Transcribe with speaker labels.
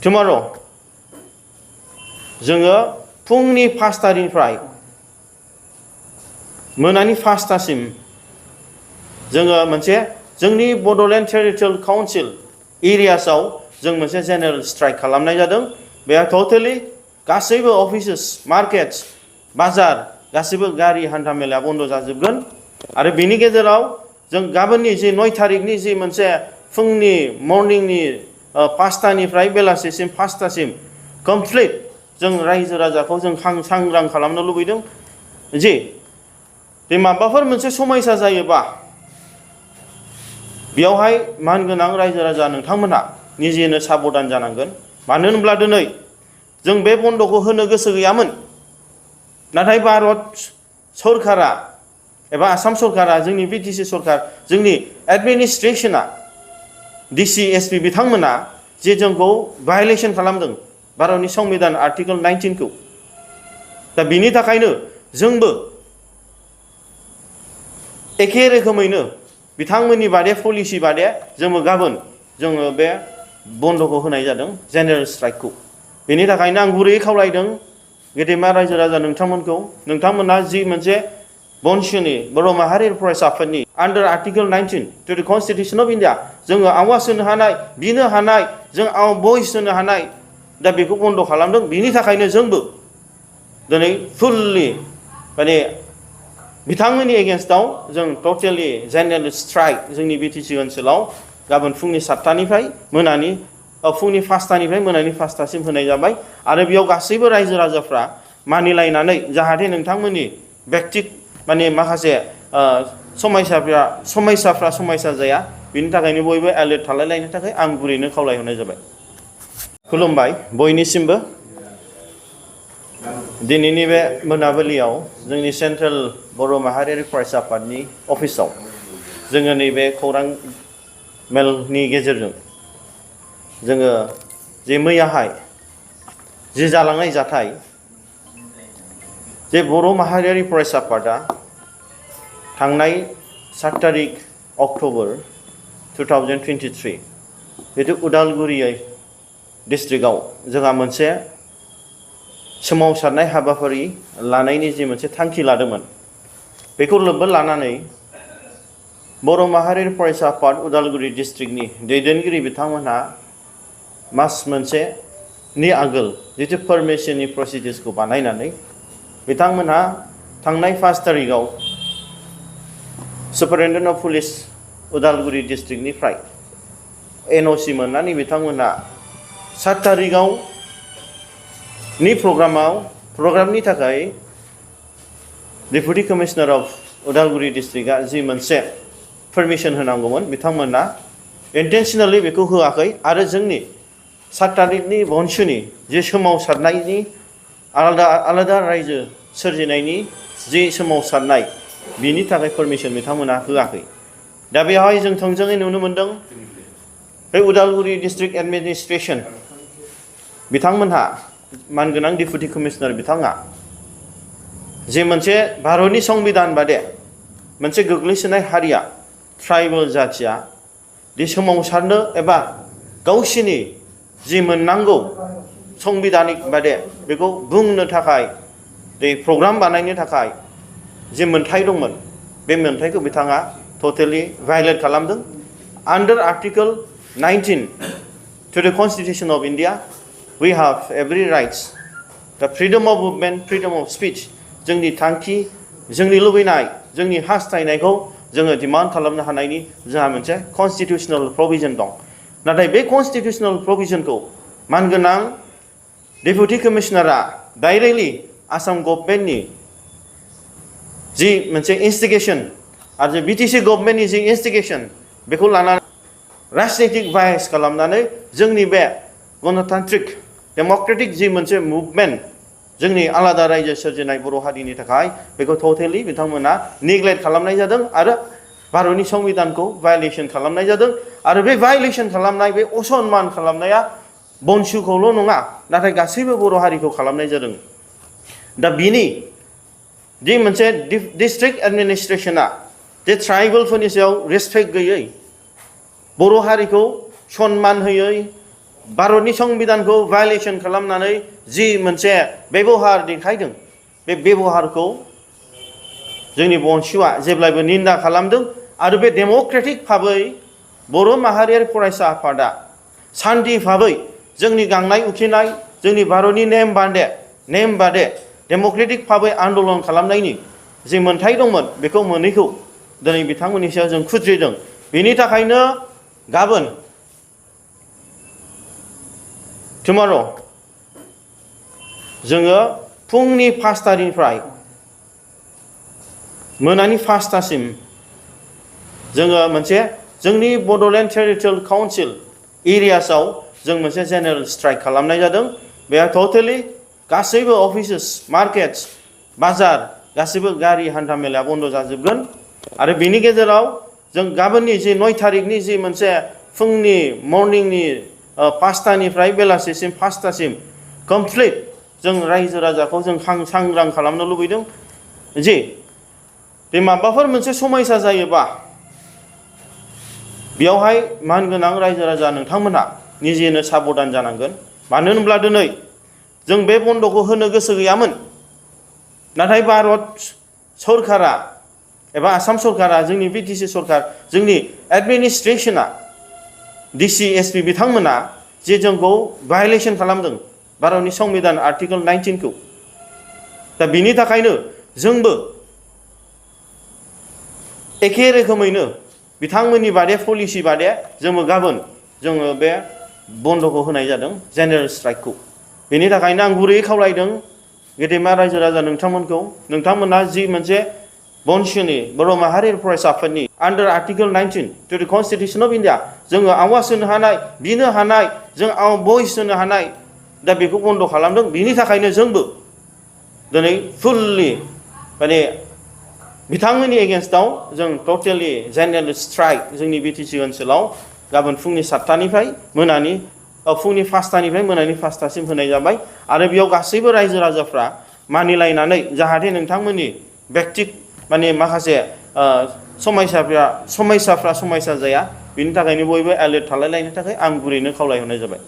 Speaker 1: tomorrow जोङो फुंनि 5टानिफ्राय मोनानि 5टासिम जोङो मोनसे जोंनि बड'लेण्ड टेरिटरियेल काउन्सिल एरियासआव जों मोनसे जेनेरेल स्ट्राइक खालामनाय जादों बेहा टटेलि गासैबो अफिसेस मार्केट्स बाजार गासैबो गारि हान्था मेलाया बन्द जाजोबगोन आरो बेनि गेजेराव जों गाबोननि जे 9 तारिखनि जे मोनसे फुंनि मर्निंनि 5टानिफ्राय बेलासिसिम 5टासिम कमप्लिट जों रायजो राजाखौ जों सांग्रां खालामनो लुबैदों जे माबाफोर मोनसे समस्या जायोबा बेयावहाय मानगोनां रायजो राजा नोंथांमोनहा निजेनो साबधान जानांगोन मानो होनब्ला दिनै जों बे बन्द'खौ होनो गोसो गैयामोन नाथाय भारत सरकारा एबा आसाम सरकारा जोंनि BTC सरकार जोंनि एडमिनिस्ट्रेशना DC SP बिथांमोना जे जोंखौ भायलेसन खालामदों भारतनि संबिधान आर्टिकल 19 खौ दा बिनि थाखायनो जोंबो एखे रोखोमैनो बिथांमोननि बादे पलिसि बादे जोङो गाबोन जोङो बे बन्द'खौ होनाय जादों जेनेरेल स्ट्राइकखौ बेनि थाखायनो आं गुरैयै खावलायदों गेदेमा रायजो राजा नोंथांमोना जि मोनसे BoNSUनि बर' माहारि फरायसा आफादनि आन्डार आर्टिकल 19 टु द कन्स्टिटिउसन अफ इन्डिया जोङो आवाज होनो हानाय बिनो हानाय जों भइस होनो हानाय दा बेखौ बन्द' खालामदों बिनि थाखायनो जोंबो दिनै फुल्लि माने बिथांमोननि एगेन्स्टआव जों टटेलि जेनेरेल स्ट्राइक जोंनि BTC ओनसोलाव गाबोन फुंनि 7टानिफ्राय मोनानि फुंनि 5टानिफ्राय मोनानि 5टासिम होनाय जाबाय आरो बेयाव गासैबो रायजो राजाफ्रा मानिलायनानै जाहाथे नोंथांमोननि व्यक्तिगत माने माखासे समस्या जाया बिनि थाखायनो बयबो एलार्ट थालायलायनो थाखाय आं गुरैनो खावलायहरनाय जाबाय खुलुमबाय बयनिसिमबो दिनैनि बे मोनाबिलियाव जोंनि सेन्ट्रेल बर' माहारियारि फरायसा आफादनि अफिसाव जोङो नैबे खौरां मेलनि गेजेरजों जोङो जे मैयाहाय जे जालांनाय जाथाय जे बर' माहारियारि फरायसा आफादा थांनाय 7 तारिख अक्ट'बर 2023 बेथ' उदालगुरि डिस्ट्रिक्टआव जोंहा मोनसे सोमावसारनाय हाबाफारि लानायनि जे मोनसे थांखि लादोंमोन बेखौ लोब्बा लानानै बर' माहारियारि फरायसा आफाद उदालगुरि डिस्ट्रिक्टनि दैदेनगिरि बिथांमोनहा मास मोनसेनि आगोल जितु पारमिशननि प्रसिडिउर्सखौ बानायनानै बिथांमोनहा थांनाय 5 तारिखआव सुपारिनटेन्डेन्ट अफ पुलिस उदालगुरि डिस्ट्रिक्टनिफ्राय NOC मोननानै बिथांमोनहा 7 तारिखआव नि प्रग्रामनि थाखाय डेपुटि कमिशनार अफ उदालगुरि डिस्ट्रिक्टआ जि मोनसे पारमिशन होनांगौमोन बिथांमोना इन्टेन्शनेलि बेखौ होआखै आरो जोंनि 7 तारिखनि BoNSUनि जे सोमावसारनायनि आलादा रायजो सोरजिनायनि जे सोमावसारनाय बिनि थाखाय पारमिशन बिथांमोना होआखै दा बेवहाय जों थोंजोङै नुनो मोनदों बे उदालगुरि डिस्ट्रिक्ट एडमिनिस्ट्रेशन बिथांमोनहा मानगोनां डेपुटि कमिशनार बिथाङा जे मोनसे भारतनि संबिधान बादे मोनसे गोग्लैसोनाय हारिया ट्राइबेल जाथिया दि सोमावसारनो एबा गावसिनि जि मोननांगौ संबिधानिक बादे बेखौ बुंनो थाखाय दे प्रग्राम बानायनो थाखाय जे मोनथाय दंमोन बे मोनथायखौ बिथाङा टटेलि भायलेट खालामदों आन्डार आर्टिकल 19 टु द constitution of India we have every rights the freedom of movement freedom of speech जोंनि थांखि जोंनि लुबैनाय जोंनि हास्थायनायखौ जोङो डिमान्ड खालामनो हानायनि जोंहा मोनसे कन्स्टिटिउशनेल प्रभिजन दं नाथाय बे कन्स्टिटिउशनेल प्रभिजनखौ मानगोनां डेपुटि कमिशनारा डाइरेक्टलि आसाम गभर्नमेन्टनि जि मोनसे इन्स्टिगेशन आरो BTC गभर्नमेन्टनि जि इन्स्टिगेशन बेखौ लानानै राजनीतिक बायस खालामनानै जोंनि बे गणतान्त्रिक डेम'क्रेटिक जि मोनसे मुभमेन्ट जोंनि आलादा रायजो सोरजिनाय बर' हारिनि थाखाय बेखौ टटेलि बिथांमोना नेग्लेक्ट खालामनाय जादों आरो भारतनि संबिधानखौ भायलेसन खालामनाय जादों आरो बे भायलेसन खालामनाय बे असनमान खालामनाया BoNSUखौल' नङा नाथाय गासैबो बर' हारिखौ खालामनाय जादों दा बिनि जि मोनसे डिस्ट्रिक्ट एडमिनिस्ट्रेशना जे ट्राइबेलफोरनि सायाव रेसपेक्ट गैयै बर' हारिखौ सनमान होयै भारतनि संबिधानखौ भायलेसन खालामनानै जि मोनसे बेबहार देखायदों बे बेबहारखौ जोंनि BoNSUआ जेब्लायबो निन्दा खालामदों आरो बे डेम'क्रेटिक भाबै बर' माहारियारि फरायसा आफादा सान्थि भाबै जोंनि गांनाय उखैनाय जोंनि भारतनि नेम बादे डेम'क्रेटिक भाबै आन्दलन खालामनायनि जे मोन्थाय दंमोन बेखौ मोनैखौ दिनै बिथांमोननि सायाव जों खुद्रिदों। बेनि थाखायनो गाबोन tomorrow जोङो फुंनि 5टानिफ्राय मोनानि 5टासिम जोङो मोनसे जोंनि बड'लेण्ड टेरिटरियेल काउन्सिल एरियासआव जों मोनसे जेनेरेल स्ट्राइक खालामनाय जादों। बेयाव टटेलि गासैबो अफिसेस मार्केट्स बाजार गासैबो गारि हान्था मेलाया बन्द जाजोबगोन आरो बेनि गेजेराव जों गाबोननि जे 9 तारिखनि जे मोनसे फुंनि मर्निंनि 5टानिफ्राय बेलासिसिम 5टासिम कमप्लिट जों रायजो राजाखौ जों सांग्रां खालामनो लुबैदों जे बे माबाफोर मोनसे समस्या जायोबा बेयावहाय मानगोनां रायजो राजा नोंथांमोनहा निजेनो साबधान जानांगोन। मानो होनब्ला दिनै जों बे बन्द'खौ होनो गोसो गैयामोन, नाथाय भारत सरकारा एबा आसाम सरकारा जोंनि BTC सरकार जोंनि एडमिनिस्ट्रेशना DC SP बिथांमोना जे जोंखौ भायलेसन खालामदों भारतनि संबिधान आर्टिकल 19 खौ। दा बिनि थाखायनो जोंबो एखे रोखोमैनो बिथांमोननि बादे पलिसि बादे जोङो गाबोन जोङो बे बन्द'खौ होनाय जादों जेनेरेल स्ट्राइकखौ। बेनि थाखायनो आं गुरैयै खावलायदों गेदेमा रायजो राजा नोंथांमोनहा जि मोनसे BoNSUनि बर' माहारियारि फरायसा आफादनि आन्डार आर्टिकल 19 टु द कनस्टिटिउसन अफ इन्डिया जोङो आवाज होनो हानाय बिनो हानाय जों भइस होनो हानाय दा बेखौ बन्द' खालामदों। बिनि थाखायनो जोंबो दिनै फुल्लि माने बिथांमोननि एगेन्स्टआव जों टटेलि जेनेरेल स्ट्राइक जोंनि BTC ओनसोलाव गाबोन फुंनि 7टानिफ्राय फुंनि 5टानिफ्राय मोनानि 5टासिम होनाय जाबाय आरो बेयाव गासैबो रायजो राजाफ्रा मानिलायनानै जाहाथे नोंथांमोननि व्यक्तिक माने माखासे समस्या जाया बिनि थाखायनो बयबो एलार्ट थालायलायनो थाखाय आं गुरैनो खावलायहरनाय जाबाय।